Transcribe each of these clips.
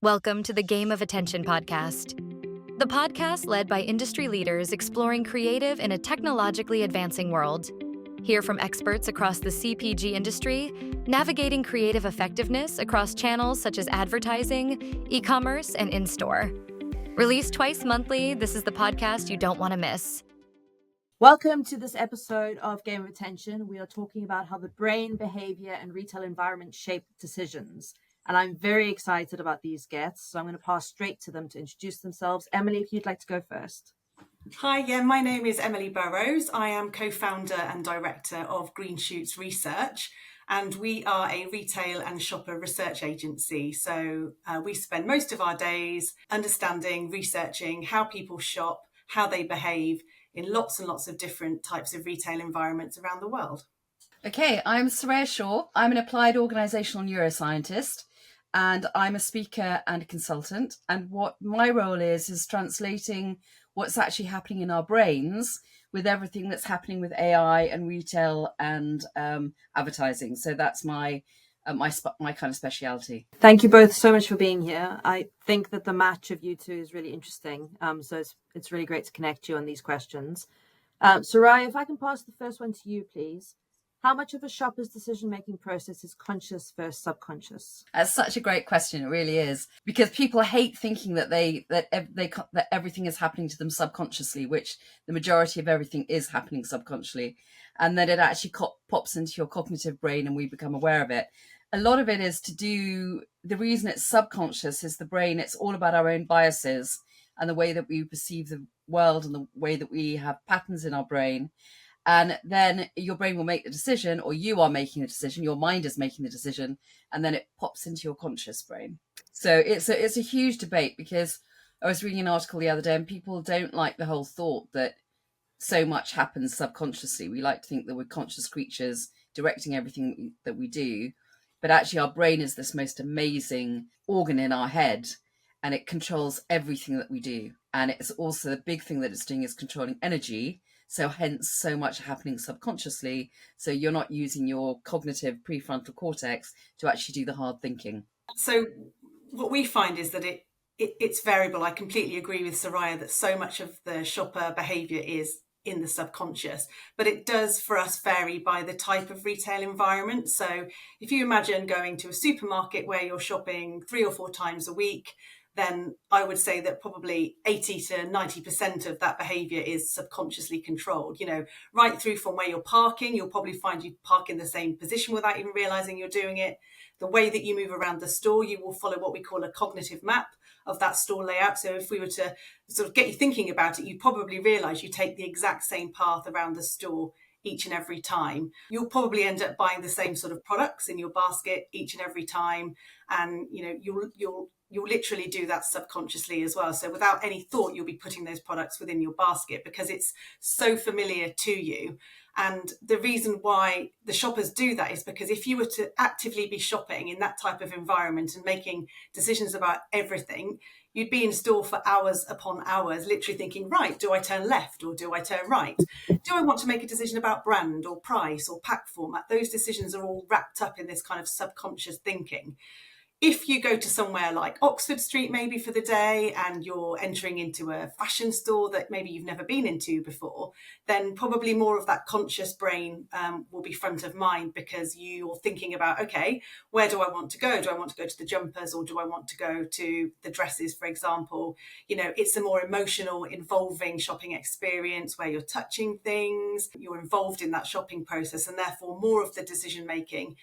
Welcome to the Game of Attention podcast, the podcast led by industry leaders exploring creative in a technologically advancing world. Hear from experts across the CPG industry, navigating creative effectiveness across channels such as advertising, e-commerce, and in-store. Released twice monthly, this is the podcast you don't want to miss. Welcome to this episode of Game of Attention. We are talking about how the brain, behavior, and retail environment shape decisions. And I'm very excited about these guests, so I'm going to pass straight to them to introduce themselves. Emilie, if you'd like to go first. Hi, my name is Emilie Burrows. I am co-founder and director of Green Shoots Research, and we are a retail and shopper research agency. So we spend most of our days understanding, researching how people shop, how they behave in lots and lots of different types of retail environments around the world. Okay, I'm Soraya Shaw. I'm an applied organisational neuroscientist, and I'm a speaker and a consultant. And what my role is translating what's actually happening in our brains with everything that's happening with AI and retail and advertising. So that's my kind of speciality. Thank you both so much for being here. I think that the match of you two is really interesting. So it's really great to connect you on these questions. Soraya, if I can pass the first one to you, please. How much of a shopper's decision-making process is conscious versus subconscious? That's such a great question. It really is, because people hate thinking that that everything is happening to them subconsciously, which the majority of everything is happening subconsciously, and then it actually pops into your cognitive brain, and we become aware of it. A lot of it is to do. The reason it's subconscious is the brain. It's all about our own biases and the way that we perceive the world and the way that we have patterns in our brain. And then your brain will make the decision, or you are making the decision, your mind is making the decision, and then it pops into your conscious brain. So it's a huge debate, because I was reading an article the other day and people don't like the whole thought that so much happens subconsciously. We like to think that we're conscious creatures directing everything that we do, but actually our brain is this most amazing organ in our head, and it controls everything that we do. And it's also the big thing that it's doing is controlling energy. So hence so much happening subconsciously. So you're not using your cognitive prefrontal cortex to actually do the hard thinking. So what we find is that it's variable. I completely agree with Soraya that so much of the shopper behaviour is in the subconscious, but it does for us vary by the type of retail environment. So if you imagine going to a supermarket where you're shopping 3 or 4 times a week, then I would say that probably 80 to 90% of that behaviour is subconsciously controlled. Right through from where you're parking, you'll probably find you park in the same position without even realising you're doing it. The way that you move around the store, you will follow what we call a cognitive map of that store layout. So if we were to sort of get you thinking about it, you'd probably realise you take the exact same path around the store each and every time. You'll probably end up buying the same sort of products in your basket each and every time. And, you'll literally do that subconsciously as well. So without any thought, you'll be putting those products within your basket because it's so familiar to you. And the reason why the shoppers do that is because if you were to actively be shopping in that type of environment and making decisions about everything, you'd be in store for hours upon hours, literally thinking, right, do I turn left or do I turn right? Do I want to make a decision about brand or price or pack format? Those decisions are all wrapped up in this kind of subconscious thinking. If you go to somewhere like Oxford Street maybe for the day and you're entering into a fashion store that maybe you've never been into before, then probably more of that conscious brain will be front of mind, because you're thinking about, okay, where do I want to go? Do I want to go to the jumpers, or do I want to go to the dresses, for example? It's a more emotional, involving shopping experience where you're touching things, you're involved in that shopping process, and therefore more of the decision making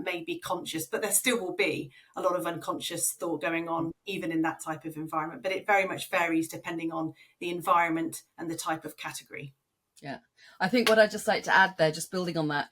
may be conscious, but there still will be a lot of unconscious thought going on even in that type of environment, but it very much varies depending on the environment and the type of category. Yeah, I think what I'd just like to add there, just building on that,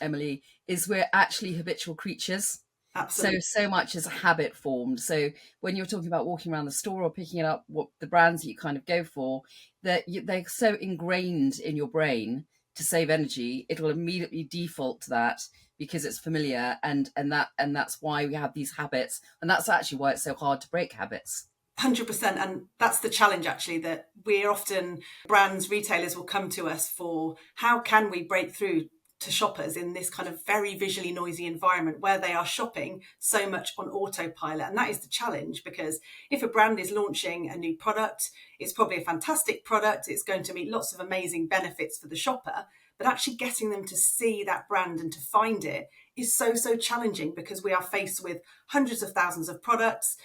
Emilie, is we're actually habitual creatures. Absolutely. So much is a habit formed. So when you're talking about walking around the store or picking it up, what the brands that you kind of go for, they're so ingrained in your brain to save energy, it will immediately default to that because it's familiar, and that's why we have these habits, and that's actually why it's so hard to break habits. 100%, and that's the challenge actually, that we're often, brands, retailers will come to us for how can we break through to shoppers in this kind of very visually noisy environment where they are shopping so much on autopilot. And that is the challenge, because if a brand is launching a new product, it's probably a fantastic product. It's going to meet lots of amazing benefits for the shopper, but actually getting them to see that brand and to find it is so challenging, because we are faced with hundreds of thousands of products.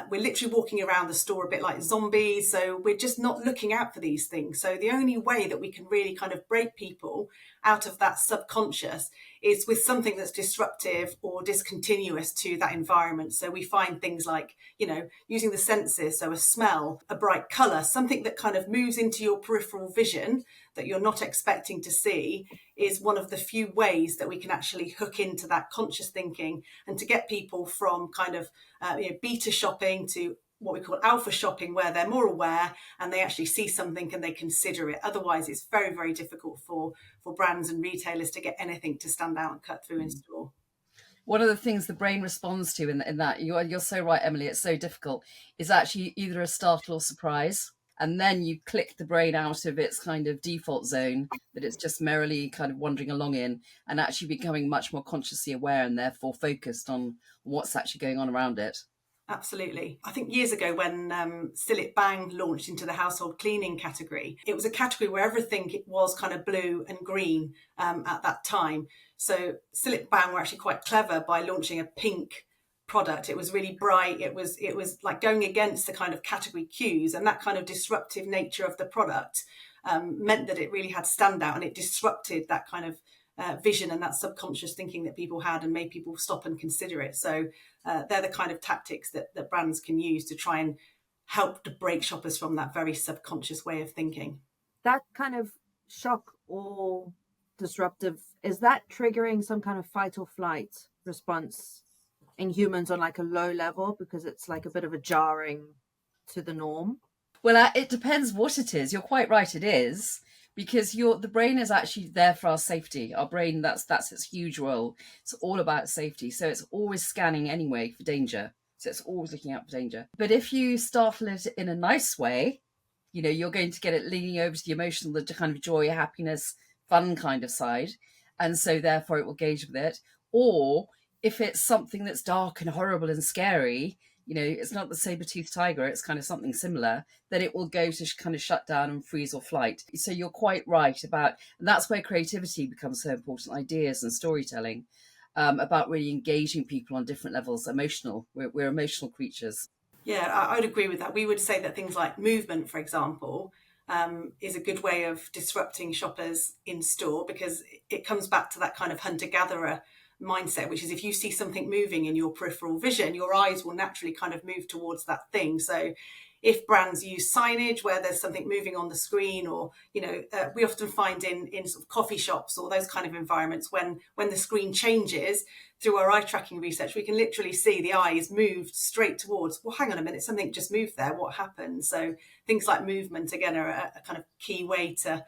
We're literally walking around the store a bit like zombies, so we're just not looking out for these things. So the only way that we can really kind of break people out of that subconscious is with something that's disruptive or discontinuous to that environment. So we find things like, using the senses, so a smell, a bright colour, something that kind of moves into your peripheral vision that you're not expecting to see, is one of the few ways that we can actually hook into that conscious thinking, and to get people from kind of beta shopping to what we call alpha shopping, where they're more aware and they actually see something and they consider it. Otherwise, it's very, very difficult for brands and retailers to get anything to stand out and cut through in store. One of the things the brain responds to in that, you're so right, Emily, it's so difficult, is actually either a startle or surprise. And then you click the brain out of its kind of default zone that it's just merrily kind of wandering along in, and actually becoming much more consciously aware and therefore focused on what's actually going on around it. Absolutely. I think years ago when Sillet Bang launched into the household cleaning category, it was a category where everything was kind of blue and green at that time. So Sillet Bang were actually quite clever by launching a pink product. It was really bright. It was like going against the kind of category cues, and that kind of disruptive nature of the product meant that it really had standout, and it disrupted that kind of vision and that subconscious thinking that people had, and made people stop and consider it. So they're the kind of tactics that brands can use to try and help to break shoppers from that very subconscious way of thinking. That kind of shock or disruptive, is that triggering some kind of fight or flight response in humans on like a low level, because it's like a bit of a jarring to the norm? Well, it depends what it is. You're quite right, it is, because the brain is actually there for our safety. Our brain, that's its huge role. It's all about safety. So it's always scanning anyway for danger. So it's always looking out for danger. But if you startle it in a nice way, you're going to get it leaning over to the emotional, the kind of joy, happiness, fun kind of side. And so therefore it will gauge with it. Or if it's something that's dark and horrible and scary, it's not the saber-toothed tiger, it's kind of something similar, that it will go to kind of shut down and freeze or flight. So you're quite right and that's where creativity becomes so important, ideas and storytelling, about really engaging people on different levels, emotional. We're emotional creatures. Yeah, I would agree with that. We would say that things like movement, for example, is a good way of disrupting shoppers in store, because it comes back to that kind of hunter-gatherer mindset, which is if you see something moving in your peripheral vision, your eyes will naturally kind of move towards that thing. So if brands use signage where there's something moving on the screen, or we often find in sort of coffee shops or those kind of environments, when the screen changes, through our eye tracking research, we can literally see the eyes moved straight towards, well, hang on a minute, something just moved there, what happened? So things like movement, again, are a kind of key way to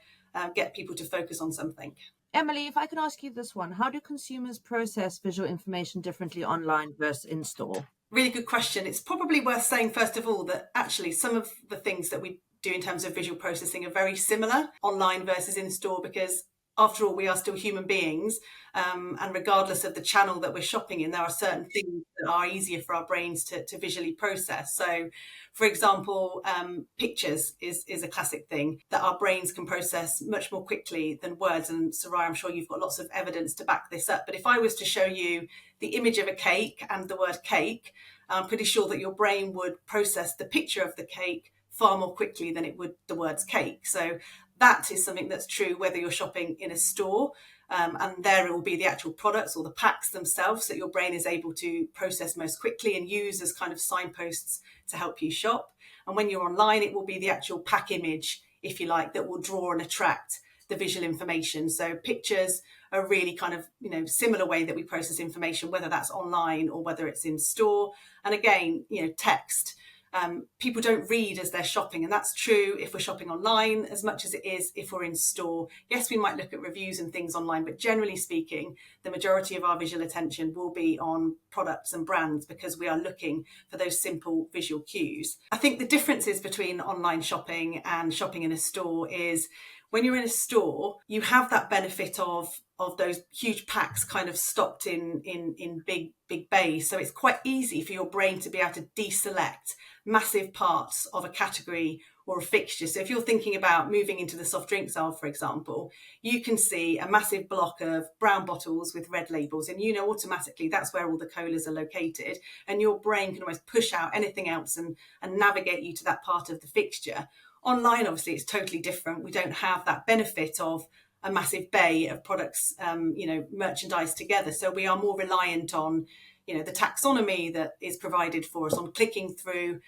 get people to focus on something. Emilie, if I can ask you this one, how do consumers process visual information differently online versus in store? Really good question. It's probably worth saying, first of all, that actually some of the things that we do in terms of visual processing are very similar online versus in store, because after all, we are still human beings, and regardless of the channel that we're shopping in, there are certain things that are easier for our brains to visually process. So, for example, pictures is a classic thing that our brains can process much more quickly than words. And Soraya, I'm sure you've got lots of evidence to back this up. But if I was to show you the image of a cake and the word cake, I'm pretty sure that your brain would process the picture of the cake far more quickly than it would the words cake. So that is something that's true whether you're shopping in a store, and there it will be the actual products or the packs themselves that your brain is able to process most quickly and use as kind of signposts to help you shop. And when you're online, it will be the actual pack image, if you like, that will draw and attract the visual information. So pictures are really kind of, similar way that we process information, whether that's online or whether it's in store. And again, text. People don't read as they're shopping, and that's true if we're shopping online as much as it is if we're in store. Yes, we might look at reviews and things online, but generally speaking, the majority of our visual attention will be on products and brands, because we are looking for those simple visual cues. I think the differences between online shopping and shopping in a store is When you're in a store, you have that benefit of those huge packs kind of stocked in big bays. So it's quite easy for your brain to be able to deselect massive parts of a category or a fixture. So if you're thinking about moving into the soft drinks aisle, for example, you can see a massive block of brown bottles with red labels, and you know automatically that's where all the colas are located, and your brain can almost push out anything else and navigate you to that part of the fixture. Online, obviously, it's totally different. We don't have that benefit of a massive bay of products, merchandise together. So we are more reliant on, the taxonomy that is provided for us, on clicking through.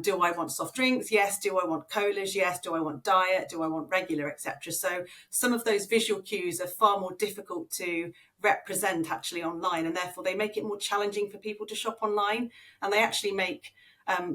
Do I want soft drinks? Yes. Do I want colas? Yes. Do I want diet? Do I want regular, etc.? So some of those visual cues are far more difficult to represent actually online, and therefore they make it more challenging for people to shop online, and they actually make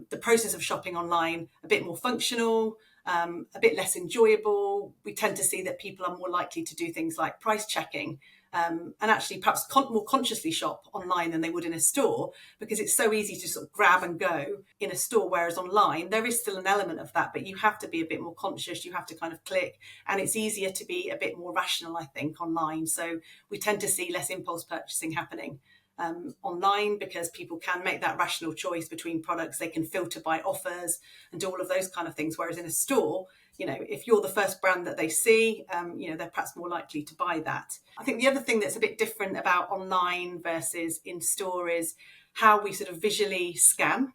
the process of shopping online a bit more functional, a bit less enjoyable. We tend to see that people are more likely to do things like price checking, and actually perhaps more consciously shop online than they would in a store, because it's so easy to sort of grab and go in a store, whereas online there is still an element of that, but you have to be a bit more conscious, you have to kind of click, and it's easier to be a bit more rational, I think, online. So we tend to see less impulse purchasing happening online, because people can make that rational choice between products. They can filter by offers and do all of those kind of things, whereas in a store, if you're the first brand that they see, they're perhaps more likely to buy that. I think the other thing that's a bit different about online versus in store is how we sort of visually scan.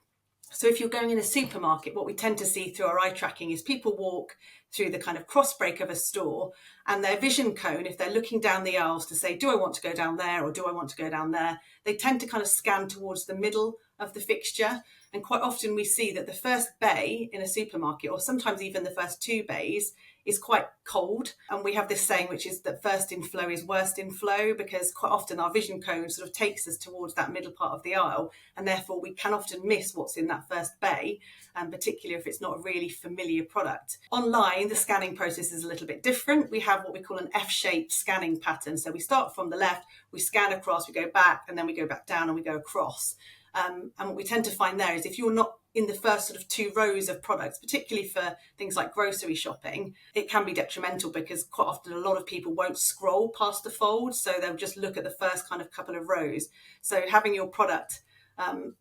So if you're going in a supermarket, what we tend to see through our eye tracking is people walk through the kind of cross break of a store, and their vision cone, if they're looking down the aisles to say, do I want to go down there or do I want to go down there, they tend to kind of scan towards the middle of the fixture. And quite often we see that the first bay in a supermarket, or sometimes even the first two bays, is quite cold. And we have this saying, which is that first in flow is worst in flow, because quite often our vision cone sort of takes us towards that middle part of the aisle, and therefore we can often miss what's in that first bay, and particularly if it's not a really familiar product. Online, the scanning process is a little bit different. We have what we call an F-shaped scanning pattern. So we start from the left, we scan across, we go back, and then we go back down and we go across. And what we tend to find there is if you're not in the first sort of two rows of products, particularly for things like grocery shopping, it can be detrimental, because quite often a lot of people won't scroll past the fold, so they'll just look at the first kind of couple of rows. So having your product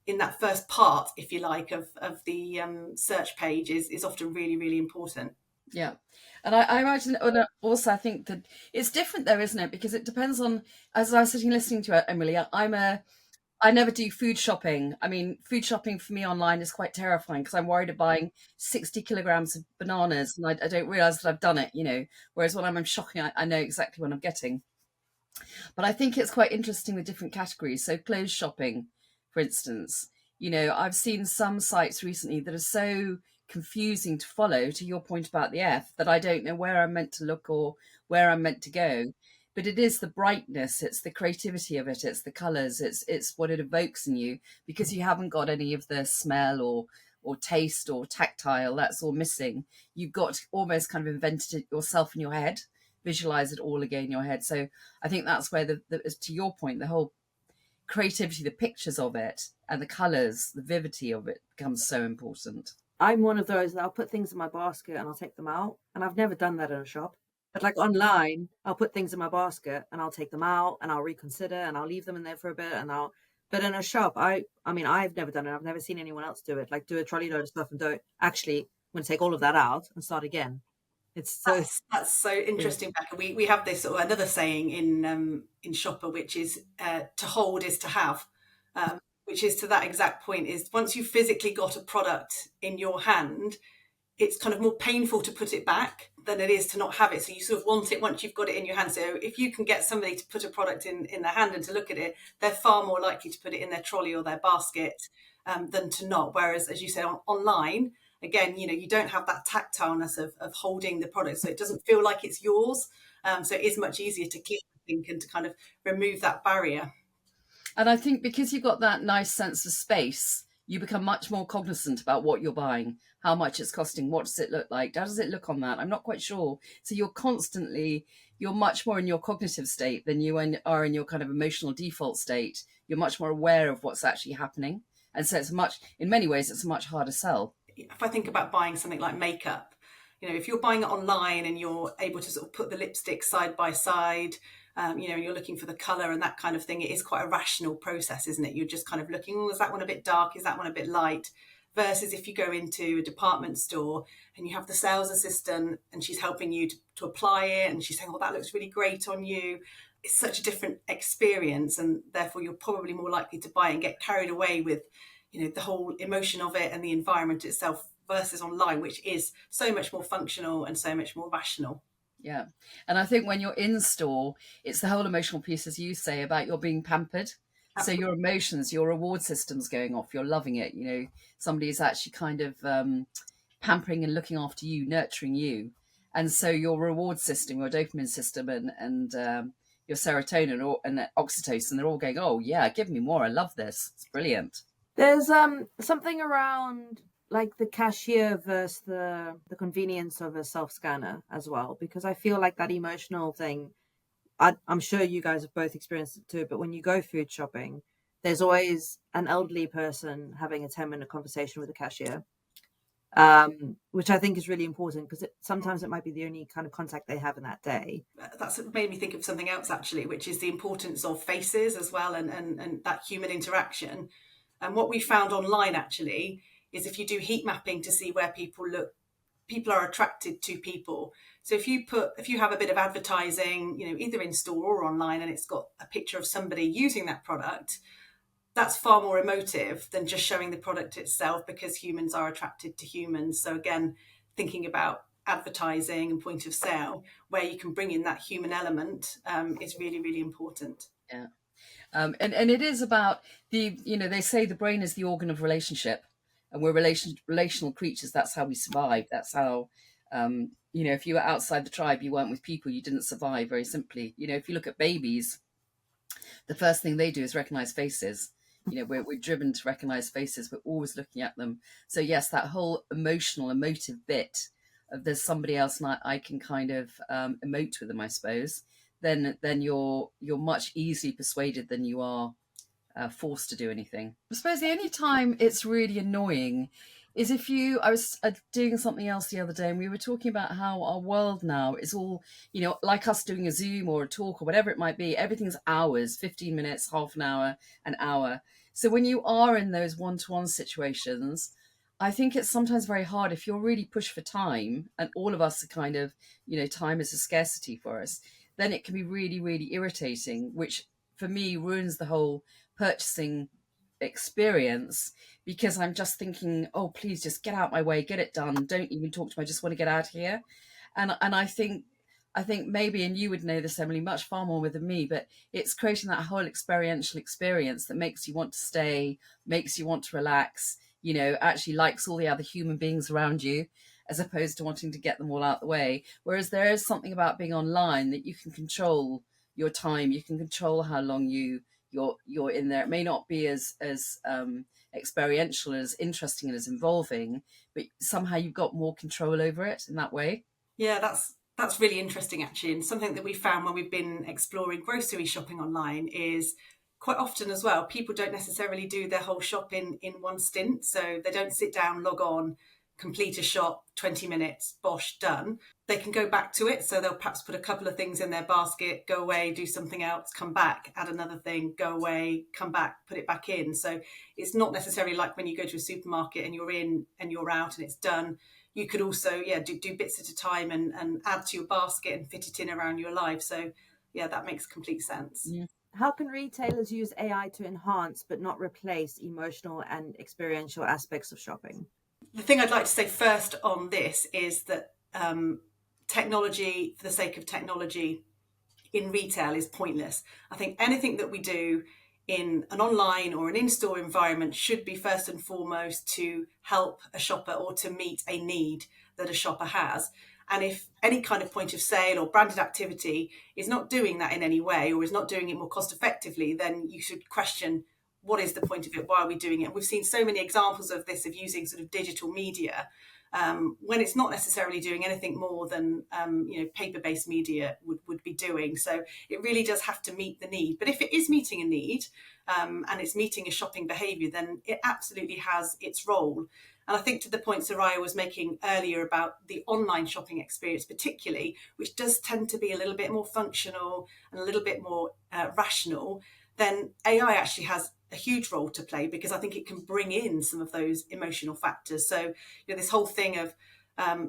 in that first part, if you like, of the search page is often really, really important. Yeah. And I imagine also, I think that it's different though, isn't it? Because it depends on, as I was sitting listening to Emilie, I never do food shopping. I mean, food shopping for me online is quite terrifying, because I'm worried of buying 60 kilograms of bananas and I don't realize that I've done it, whereas when I'm shopping, I know exactly what I'm getting. But I think it's quite interesting with different categories. So clothes shopping, for instance, I've seen some sites recently that are so confusing to follow, to your point about the F, that I don't know where I'm meant to look or where I'm meant to go. But it is the brightness, it's the creativity of it, it's the colours, it's what it evokes in you, because you haven't got any of the smell or taste or tactile. That's all missing. You've got to almost kind of invented it yourself in your head, visualize it all again in your head. So I think that's where to your point, the whole creativity, the pictures of it and the colours, the vividity of it becomes so important. I'm one of those that I'll put things in my basket and I'll take them out, and I've never done that in a shop. But like online, I'll put things in my basket and I'll take them out and I'll reconsider and I'll leave them in there for a bit but in a shop, I mean, I've never done it. I've never seen anyone else do it. Like do a trolley load of stuff and don't actually, I'm going to take all of that out and start again. That's so interesting, Becca. We have this sort of another saying in Shopper, which is to hold is to have, which is to that exact point, is once you've physically got a product in your hand, it's kind of more painful to put it back than it is to not have it. So you sort of want it once you've got it in your hand. So if you can get somebody to put a product in their hand and to look at it, they're far more likely to put it in their trolley or their basket than to not. Whereas, as you said, online, again, you don't have that tactileness of holding the product. So it doesn't feel like it's yours. So it is much easier to click, I think, and to kind of remove that barrier. And I think because you've got that nice sense of space, you become much more cognizant about what you're buying, how much it's costing, what does it look like, how does it look on that? I'm not quite sure. So you're much more in your cognitive state than you are in your kind of emotional default state. You're much more aware of what's actually happening. And so in many ways, it's a much harder sell. If I think about buying something like makeup, If you're buying it online and you're able to sort of put the lipstick side by side, you're looking for the colour and that kind of thing, it is quite a rational process, isn't it? You're just kind of looking, is that one a bit dark? Is that one a bit light? Versus if you go into a department store and you have the sales assistant and she's helping you to apply it, and she's saying, that looks really great on you. It's such a different experience, and therefore you're probably more likely to buy it and get carried away with, the whole emotion of it and the environment itself, versus online, which is so much more functional and so much more rational. Yeah. And I think when you're in store, it's the whole emotional piece, as you say, about you're being pampered. So your emotions, your reward system's going off, you're loving it. Somebody's actually kind of pampering and looking after you, nurturing you. And so your reward system, your dopamine system and your serotonin and oxytocin, they're all going, oh yeah, give me more. I love this. It's brilliant. There's something around like the cashier versus the convenience of a self-scanner as well, because I feel like that emotional thing, I'm sure you guys have both experienced it too, but when you go food shopping, there's always an elderly person having a 10-minute conversation with the cashier, which I think is really important, because sometimes it might be the only kind of contact they have in that day. That's made me think of something else actually, which is the importance of faces as well, and that human interaction. And what we found online actually is if you do heat mapping to see where people look, people are attracted to people. So if you have a bit of advertising, either in store or online, and it's got a picture of somebody using that product, that's far more emotive than just showing the product itself, because humans are attracted to humans. So again, thinking about advertising and point of sale, where you can bring in that human element, is really, really important. Yeah. And it is about they say the brain is the organ of relationship, and we're relational creatures. That's how we survive. That's how, if you were outside the tribe, you weren't with people, you didn't survive, very simply. If you look at babies, the first thing they do is recognize faces. We're driven to recognize faces. We're always looking at them. So yes, that whole emotive bit of there's somebody else and I can kind of emote with them, I suppose. Then you're much easily persuaded than you are forced to do anything. I suppose the only time it's really annoying is if I was doing something else the other day, and we were talking about how our world now is all, like us doing a Zoom or a talk or whatever it might be, everything's hours, 15 minutes, half an hour, an hour. So when you are in those one-to-one situations, I think it's sometimes very hard if you're really pushed for time, and all of us are kind of, time is a scarcity for us, then it can be really, really irritating, which for me ruins the whole purchasing experience, because I'm just thinking, oh, please just get out my way, get it done, don't even talk to me, I just want to get out here. And I think maybe, and you would know this, Emily, much far more than me, but it's creating that whole experiential experience that makes you want to stay, makes you want to relax, actually likes all the other human beings around you, as opposed to wanting to get them all out the way. Whereas there is something about being online that you can control your time, you can control how long you're in there. It may not be as experiential, as interesting and as involving, but somehow you've got more control over it in that way. Yeah, that's really interesting actually, and something that we found when we've been exploring grocery shopping online is quite often as well, people don't necessarily do their whole shop in one stint. So they don't sit down, log on, complete a shop, 20 minutes, bosh, done. They can go back to it. So they'll perhaps put a couple of things in their basket, go away, do something else, come back, add another thing, go away, come back, put it back in. So it's not necessarily like when you go to a supermarket and you're in and you're out and it's done. You could also, do bits at a time and add to your basket and fit it in around your life. So yeah, that makes complete sense. Yeah. How can retailers use AI to enhance but not replace emotional and experiential aspects of shopping? The thing I'd like to say first on this is that technology, for the sake of technology in retail, is pointless. I think anything that we do in an online or an in-store environment should be first and foremost to help a shopper or to meet a need that a shopper has. And if any kind of point of sale or branded activity is not doing that in any way, or is not doing it more cost effectively, then you should question, what is the point of it? Why are we doing it? And we've seen so many examples of this, of using sort of digital media when it's not necessarily doing anything more than paper-based media would be doing. So it really does have to meet the need. But if it is meeting a need and it's meeting a shopping behaviour, then it absolutely has its role. And I think to the point Soraya was making earlier about the online shopping experience particularly, which does tend to be a little bit more functional and a little bit more rational, then AI actually has a huge role to play, because I think it can bring in some of those emotional factors. So, this whole thing of,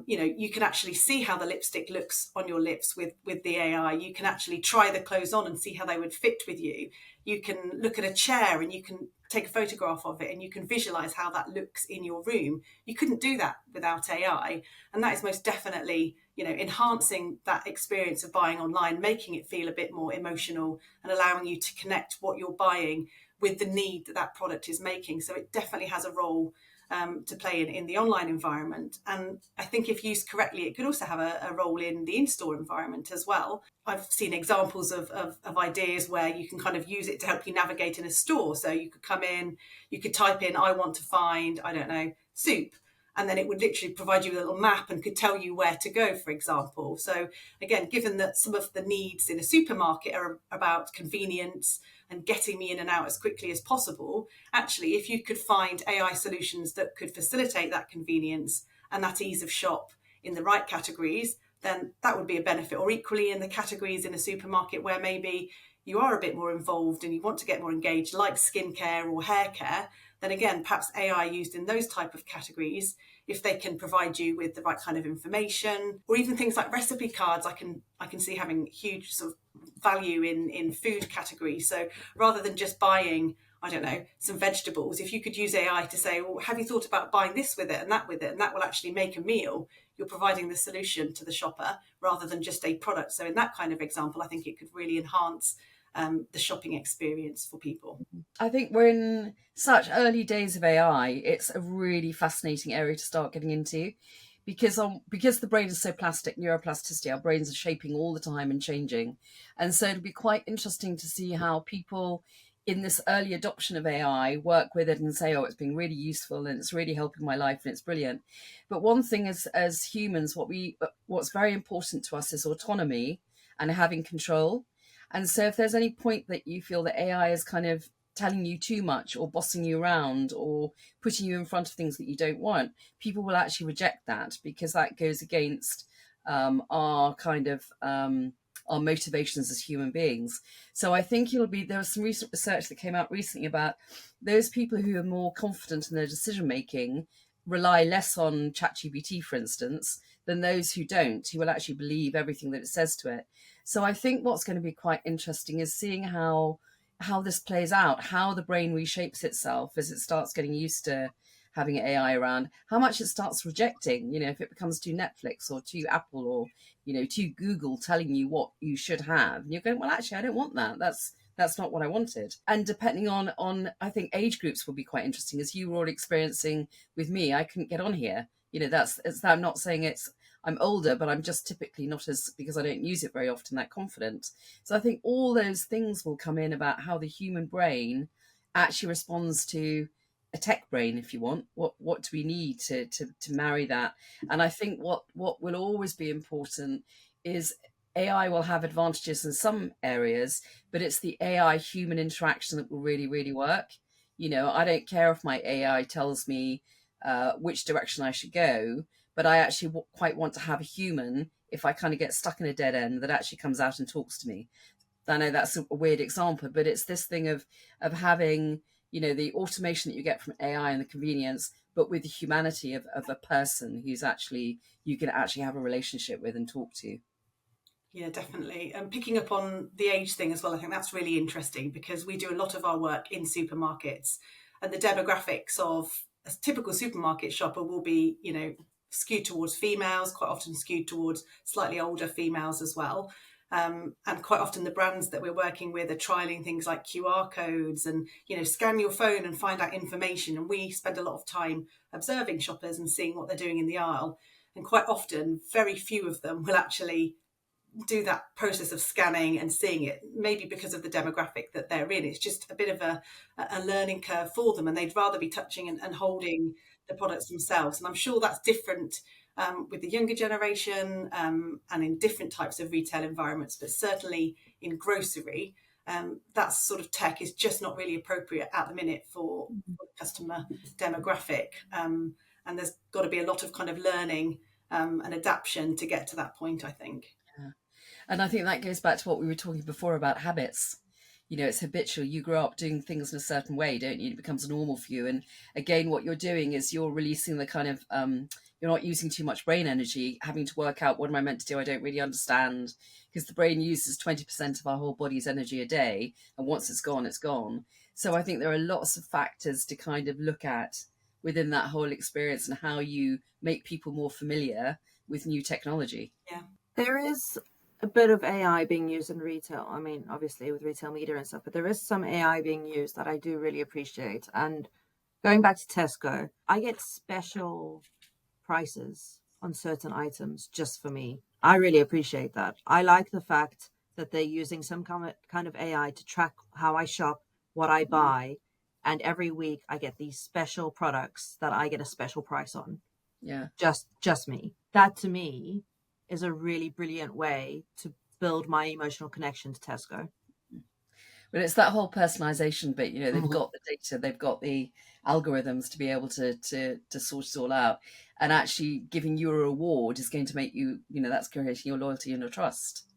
you can actually see how the lipstick looks on your lips with the AI. You can actually try the clothes on and see how they would fit with you. You can look at a chair and you can take a photograph of it and you can visualize how that looks in your room. You couldn't do that without AI. And that is most definitely, enhancing that experience of buying online, making it feel a bit more emotional and allowing you to connect what you're buying with the need that that product is making. So it definitely has a role to play in the online environment. And I think if used correctly, it could also have a role in the in-store environment as well. I've seen examples of ideas where you can kind of use it to help you navigate in a store. So you could come in, you could type in, I want to find, I don't know, soup. And then it would literally provide you a little map and could tell you where to go, for example. So again, given that some of the needs in a supermarket are about convenience and getting me in and out as quickly as possible, actually, if you could find AI solutions that could facilitate that convenience and that ease of shop in the right categories, then that would be a benefit. Or equally in the categories in a supermarket where maybe you are a bit more involved and you want to get more engaged, like skincare or hair care, then again, perhaps AI used in those type of categories, if they can provide you with the right kind of information, or even things like recipe cards, I can see having huge sort of value in food categories. So rather than just buying, I don't know, some vegetables, if you could use AI to say, well, have you thought about buying this with it and that with it, and that will actually make a meal, you're providing the solution to the shopper rather than just a product. So in that kind of example, I think it could really enhance the shopping experience for people. I think we're in such early days of AI. It's a really fascinating area to start getting into, because the brain is so plastic, neuroplasticity, our brains are shaping all the time and changing. And so it'll be quite interesting to see how people in this early adoption of AI work with it and say, oh, it's been really useful and it's really helping my life and it's brilliant. But one thing as humans, what's very important to us is autonomy and having control. And so if there's any point that you feel that AI is kind of telling you too much or bossing you around or putting you in front of things that you don't want, people will actually reject that, because that goes against our kind of our motivations as human beings. So I think there was some recent research that came out recently about those people who are more confident in their decision making rely less on ChatGPT, for instance, than those who don't, who will actually believe everything that it says to it. So I think what's going to be quite interesting is seeing how this plays out, how the brain reshapes itself as it starts getting used to having AI around, how much it starts rejecting, if it becomes too Netflix or too Apple or, too Google telling you what you should have. And you're going, well, actually, I don't want that. That's not what I wanted. And depending on I think age groups will be quite interesting. As you were all experiencing with me, I couldn't get on here. I'm not saying I'm older, but I'm just typically not, as because I don't use it very often, that confident. So I think all those things will come in about how the human brain actually responds to a tech brain, if you want. What do we need to marry that? And I think what will always be important is AI will have advantages in some areas, but it's the AI human interaction that will really, really work. I don't care if my AI tells me which direction I should go, but I actually quite want to have a human, if I kind of get stuck in a dead end, that actually comes out and talks to me. I know that's a weird example, but it's this thing of having, the automation that you get from AI and the convenience, but with the humanity of a person who's actually, you can actually have a relationship with and talk to. Yeah, definitely. And picking up on the age thing as well, I think that's really interesting, because we do a lot of our work in supermarkets, and the demographics of a typical supermarket shopper will be, skewed towards females, quite often skewed towards slightly older females as well. And quite often the brands that we're working with are trialing things like QR codes and, scan your phone and find out information. And we spend a lot of time observing shoppers and seeing what they're doing in the aisle. And quite often, very few of them will actually do that process of scanning and seeing it, maybe because of the demographic that they're in. It's just a bit of a learning curve for them, and they'd rather be touching and holding the products themselves. And I'm sure that's different with the younger generation and in different types of retail environments, but certainly in grocery, that sort of tech is just not really appropriate at the minute for the customer demographic. And there's got to be a lot of kind of learning and adaptation to get to that point, I think. Yeah. And I think that goes back to what we were talking before about habits. It's habitual. You grow up doing things in a certain way, don't you? It becomes normal for you. And again, what you're doing is you're releasing the kind of, you're not using too much brain energy, having to work out what am I meant to do? I don't really understand. Because the brain uses 20% of our whole body's energy a day. And once it's gone, it's gone. So I think there are lots of factors to kind of look at within that whole experience and how you make people more familiar with new technology. Yeah. There is a bit of AI being used in retail. I mean, obviously with retail media and stuff, but there is some AI being used that I do really appreciate. And going back to Tesco, I get special prices on certain items just for me. I really appreciate that. I like the fact that they're using some kind of AI to track how I shop, what I buy, and every week I get these special products that I get a special price on. Yeah. Just me. That to me is a really brilliant way to build my emotional connection to Tesco. But it's that whole personalization bit, they've Mhm. got the data, they've got the algorithms to be able to sort it all out. And actually giving you a reward is going to make you, that's creating your loyalty and your trust.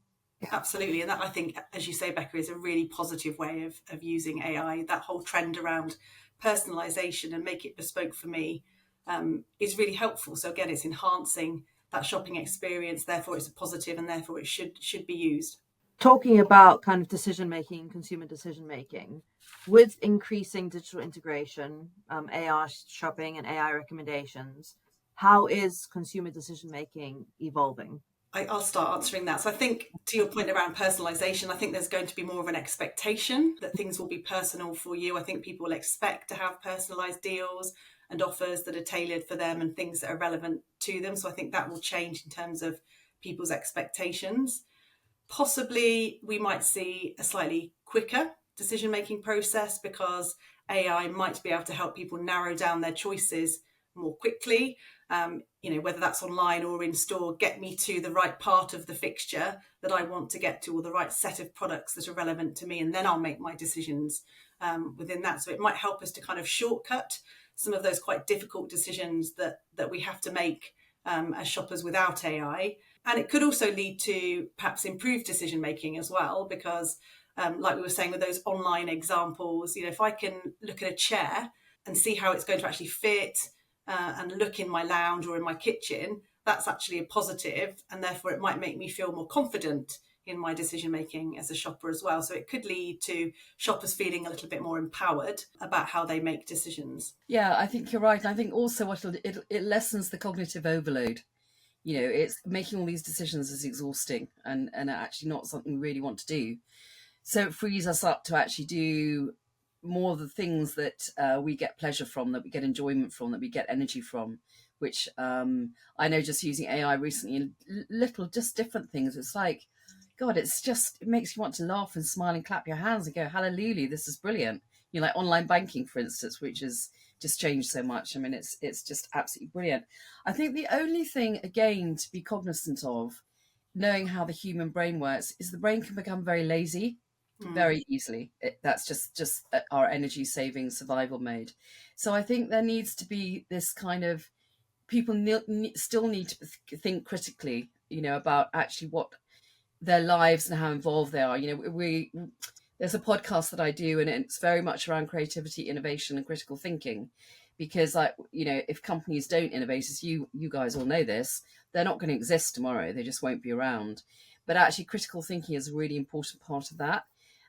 Absolutely. And that, I think, as you say, Becca, is a really positive way of using AI. That whole trend around personalization and make it bespoke for me is really helpful. So again, it's enhancing that shopping experience. Therefore, it's a positive, and therefore it should be used. Talking about kind of decision making, consumer decision making, with increasing digital integration, AI shopping and AI recommendations, how is consumer decision making evolving? I'll start answering that. So I think, to your point around personalization, I think there's going to be more of an expectation that things will be personal for you. I think people will expect to have personalized deals and offers that are tailored for them and things that are relevant to them. So I think that will change in terms of people's expectations. Possibly we might see a slightly quicker decision-making process because AI might be able to help people narrow down their choices more quickly. Whether that's online or in store, get me to the right part of the fixture that I want to get to, or the right set of products that are relevant to me, and then I'll make my decisions within that. So it might help us to kind of shortcut some of those quite difficult decisions that we have to make as shoppers without AI. And it could also lead to perhaps improved decision making as well, because like we were saying with those online examples, if I can look at a chair and see how it's going to actually fit and look in my lounge or in my kitchen, that's actually a positive, and therefore it might make me feel more confident in my decision making as a shopper as well. So it could lead to shoppers feeling a little bit more empowered about how they make decisions. Yeah, I think you're right. And I think also it lessens the cognitive overload. It's making all these decisions is exhausting and actually not something we really want to do. So it frees us up to actually do more of the things that we get pleasure from, that we get enjoyment from, that we get energy from, which I know just using AI recently in little, just different things. It's like, God, it makes you want to laugh and smile and clap your hands and go, hallelujah, this is brilliant. Like online banking, for instance, which has just changed so much. I mean, it's just absolutely brilliant. I think the only thing, again, to be cognizant of, knowing how the human brain works, is the brain can become very lazy very easily. That's just our energy saving survival mode. So I think there needs to be this kind of, people still need to think critically, about actually what their lives and how involved they are. There's a podcast that I do, and it's very much around creativity, innovation, and critical thinking. Because, if companies don't innovate, as you guys all know this, they're not going to exist tomorrow. They just won't be around. But actually, critical thinking is a really important part of that.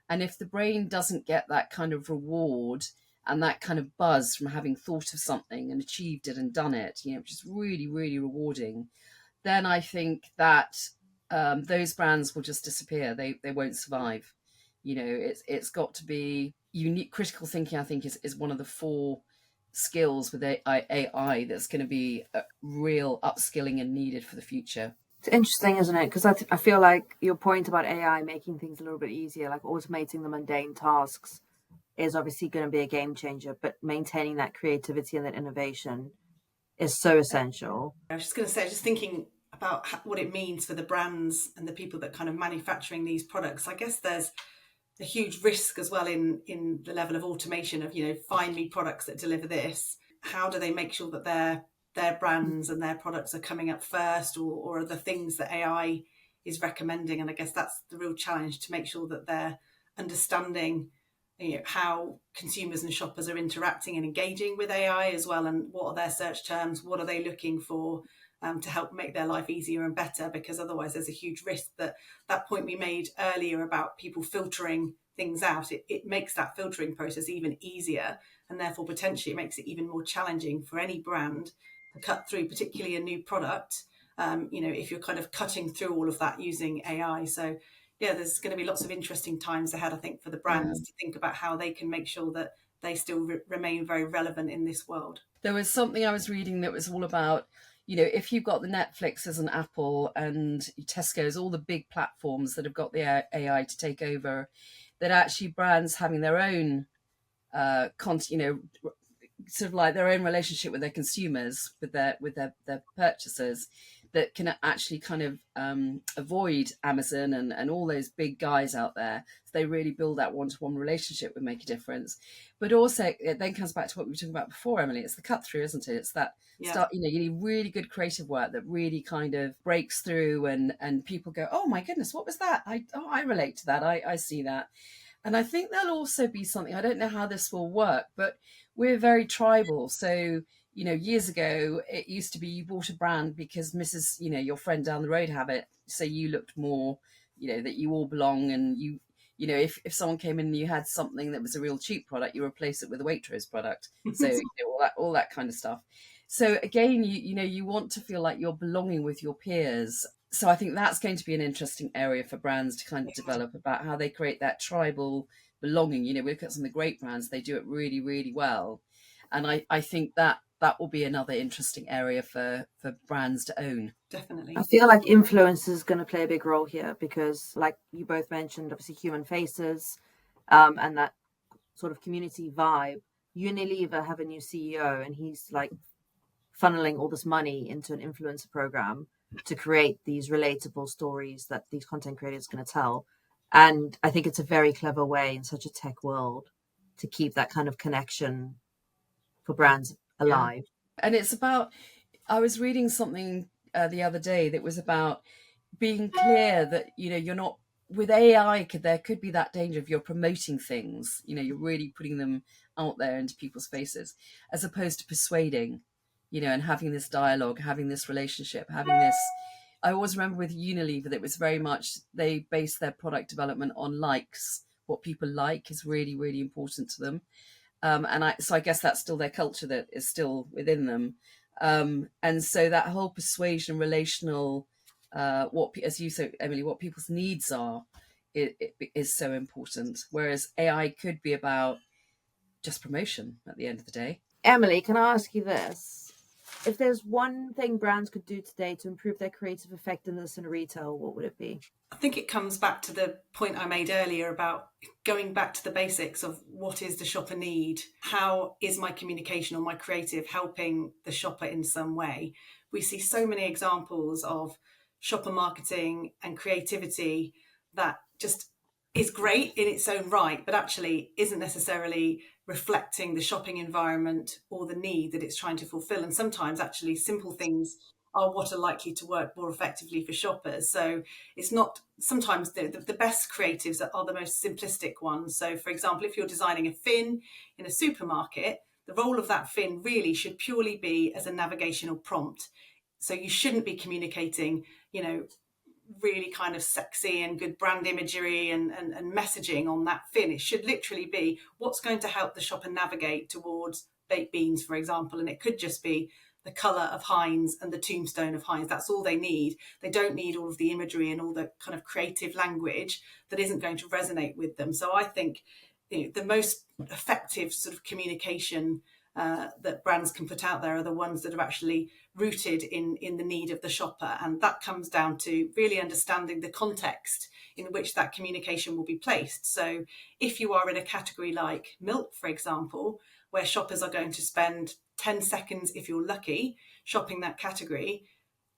And if the brain doesn't get that kind of reward and that kind of buzz from having thought of something and achieved it and done it, which is really, really rewarding, then I think that those brands will just disappear. They won't survive. It's got to be unique. Critical thinking, I think, is one of the 4 skills with AI that's going to be a real upskilling and needed for the future. It's interesting, isn't it? Because I feel like your point about AI making things a little bit easier, like automating the mundane tasks, is obviously going to be a game changer, but maintaining that creativity and that innovation is so essential. I was just going to say, just thinking about what it means for the brands and the people that kind of manufacturing these products. I guess there's a huge risk as well in the level of automation of, find me products that deliver this. How do they make sure that their brands and their products are coming up first, or are the things that AI is recommending? And I guess that's the real challenge, to make sure that they're understanding how consumers and shoppers are interacting and engaging with AI as well, and what are their search terms, what are they looking for, to help make their life easier and better. Because otherwise there's a huge risk that point we made earlier about people filtering things out, it makes that filtering process even easier, and therefore potentially it makes it even more challenging for any brand to cut through, particularly a new product, if you're kind of cutting through all of that using AI. So yeah, there's going to be lots of interesting times ahead, I think, for the brands to think about how they can make sure that they still remain very relevant in this world. There was something I was reading that was all about, if you've got the Netflixes and Apple and Tesco's, all the big platforms that have got the AI to take over, that actually brands having their own content, sort of like their own relationship with their consumers, with their purchasers, that can actually kind of avoid Amazon and all those big guys out there. So they really build that one-to-one relationship, would make a difference. But also it then comes back to what we were talking about before, Emily. It's the cut through, isn't it? It's that start, you need really good creative work that really kind of breaks through, and people go, oh my goodness, what was that? I relate to that. I see that. And I think there'll also be something, I don't know how this will work, but we're very tribal. So, years ago, it used to be you bought a brand because Mrs., your friend down the road have it. So you looked more, that you all belong. And if someone came in and you had something that was a real cheap product, you replace it with a Waitrose product. So all that kind of stuff. So again, you want to feel like you're belonging with your peers. So I think that's going to be an interesting area for brands to kind of develop, about how they create that tribal belonging. We look at some of the great brands, they do it really, really well. And I think that will be another interesting area for brands to own. Definitely. I feel like influence is going to play a big role here, because like you both mentioned, obviously human faces, and that sort of community vibe. Unilever have a new CEO, and he's like funneling all this money into an influencer program to create these relatable stories that these content creators are going to tell. And I think it's a very clever way in such a tech world to keep that kind of connection for brands alive. And it's about, I was reading something the other day that was about being clear that, you're not, with AI, there could be that danger of you're promoting things, you're really putting them out there into people's faces, as opposed to persuading, and having this dialogue, having this relationship, having this. I always remember with Unilever that it was very much, they base their product development on likes. What people like is really, really important to them. So I guess that's still their culture that is still within them. And so that whole persuasion, relational, as you said, Emily, what people's needs are, it is so important. Whereas AI could be about just promotion at the end of the day. Emily, can I ask you this? If there's one thing brands could do today to improve their creative effectiveness in retail, what would it be? I think it comes back to the point I made earlier about going back to the basics of what is the shopper need? How is my communication or my creative helping the shopper in some way? We see so many examples of shopper marketing and creativity that just is great in its own right, but actually isn't necessarily reflecting the shopping environment or the need that it's trying to fulfill. And sometimes actually simple things are what are likely to work more effectively for shoppers. So it's not, sometimes the best creatives are the most simplistic ones. So for example, if you're designing a fin in a supermarket, the role of that fin really should purely be as a navigational prompt. So you shouldn't be communicating, really kind of sexy and good brand imagery and messaging on that fin. It should literally be what's going to help the shopper navigate towards baked beans, for example. And it could just be the colour of Heinz and the tombstone of Heinz. That's all they need. They don't need all of the imagery and all the kind of creative language that isn't going to resonate with them. So I think the most effective sort of communication that brands can put out there are the ones that are actually rooted in the need of the shopper. And that comes down to really understanding the context in which that communication will be placed. So if you are in a category like milk, for example, where shoppers are going to spend 10 seconds, if you're lucky, shopping that category,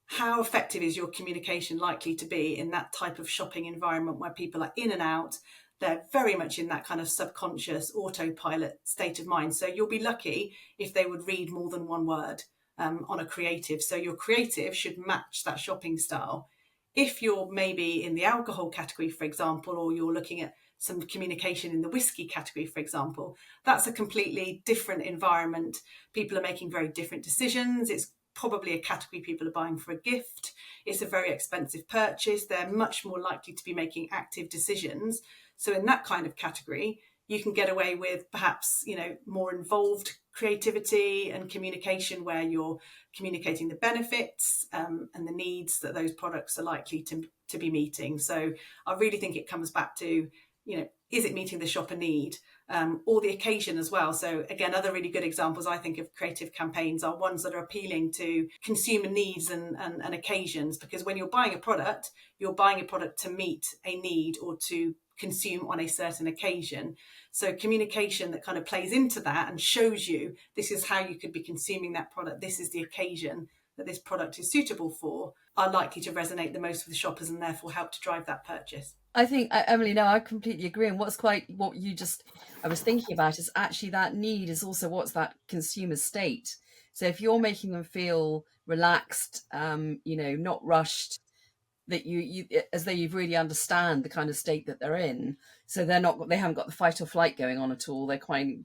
how effective is your communication likely to be in that type of shopping environment where people are in and out? They're very much in that kind of subconscious autopilot state of mind. So you'll be lucky if they would read more than one word on a creative. So your creative should match that shopping style. If you're maybe in the alcohol category, for example, or you're looking at some communication in the whiskey category, for example, that's a completely different environment. People are making very different decisions. It's probably a category people are buying for a gift. It's a very expensive purchase. They're much more likely to be making active decisions. So in that kind of category, you can get away with perhaps, more involved creativity and communication where you're communicating the benefits and the needs that those products are likely to be meeting. So I really think it comes back to, is it meeting the shopper need or the occasion as well? So again, other really good examples I think of creative campaigns are ones that are appealing to consumer needs and occasions, because when you're buying a product, you're buying a product to meet a need or to consume on a certain occasion. So communication that kind of plays into that and shows you this is how you could be consuming that product, this is the occasion that this product is suitable for, are likely to resonate the most with shoppers and therefore help to drive that purchase. I think, Emilie, no, I completely agree. And I was thinking about is actually that need is also what's that consumer state. So if you're making them feel relaxed, not rushed, that you as though you really understand the kind of state that they're in. So they haven't got the fight or flight going on at all. They're quite,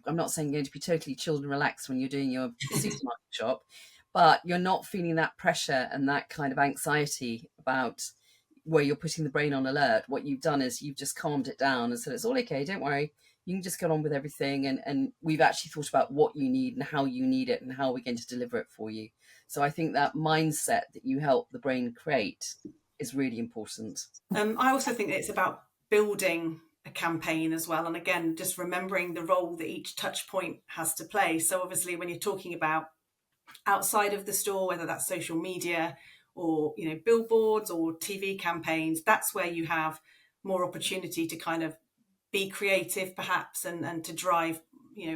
I'm not saying you're going to be totally chilled and relaxed when you're doing your supermarket shop, but you're not feeling that pressure and that kind of anxiety about where you're putting the brain on alert. What you've done is you've just calmed it down and said, it's all okay, don't worry. You can just get on with everything. And we've actually thought about what you need and how you need it and how we're going to deliver it for you. So I think that mindset that you help the brain create is really important. I also think it's about building a campaign as well. And again, just remembering the role that each touch point has to play. So obviously when you're talking about outside of the store, whether that's social media or, billboards or TV campaigns, that's where you have more opportunity to kind of be creative perhaps and to drive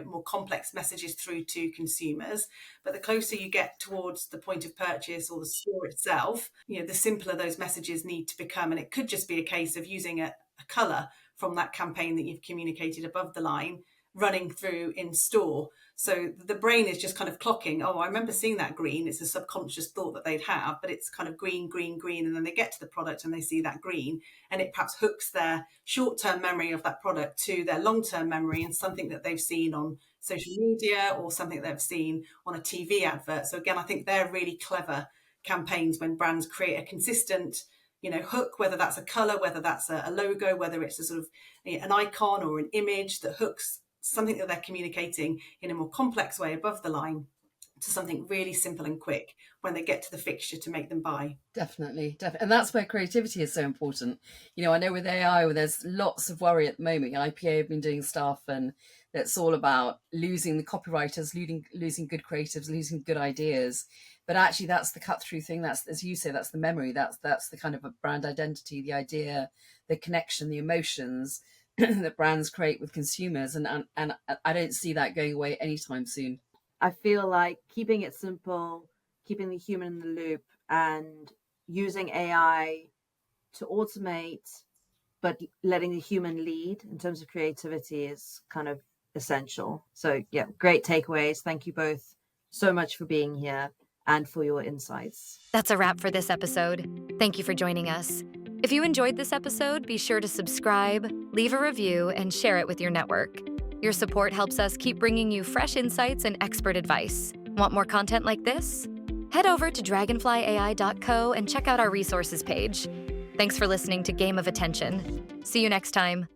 more complex messages through to consumers. But the closer you get towards the point of purchase or the store itself, the simpler those messages need to become. And it could just be a case of using a colour from that campaign that you've communicated above the line running through in store. So the brain is just kind of clocking, I remember seeing that green. It's a subconscious thought that they'd have, but it's kind of green, green, green. And then they get to the product and they see that green, and it perhaps hooks their short-term memory of that product to their long-term memory and something that they've seen on social media or something they've seen on a TV advert. So again, I think they're really clever campaigns when brands create a consistent hook, whether that's a color, whether that's a logo, whether it's a sort of an icon or an image that hooks something that they're communicating in a more complex way above the line to something really simple and quick when they get to the fixture to make them buy. Definitely. And that's where creativity is so important. I know with AI, where there's lots of worry at the moment. IPA have been doing stuff and it's all about losing the copywriters, losing good creatives, losing good ideas. But actually that's the cut through thing. That's, as you say, that's the memory. That's the kind of a brand identity, the idea, the connection, the emotions that brands create with consumers. And I don't see that going away anytime soon. I feel like keeping it simple, keeping the human in the loop, and using AI to automate, but letting the human lead in terms of creativity is kind of essential. So yeah, great takeaways. Thank you both so much for being here and for your insights. That's a wrap for this episode. Thank you for joining us. If you enjoyed this episode, be sure to subscribe, leave a review, and share it with your network. Your support helps us keep bringing you fresh insights and expert advice. Want more content like this? Head over to dragonflyai.co and check out our resources page. Thanks for listening to Game of Attention. See you next time.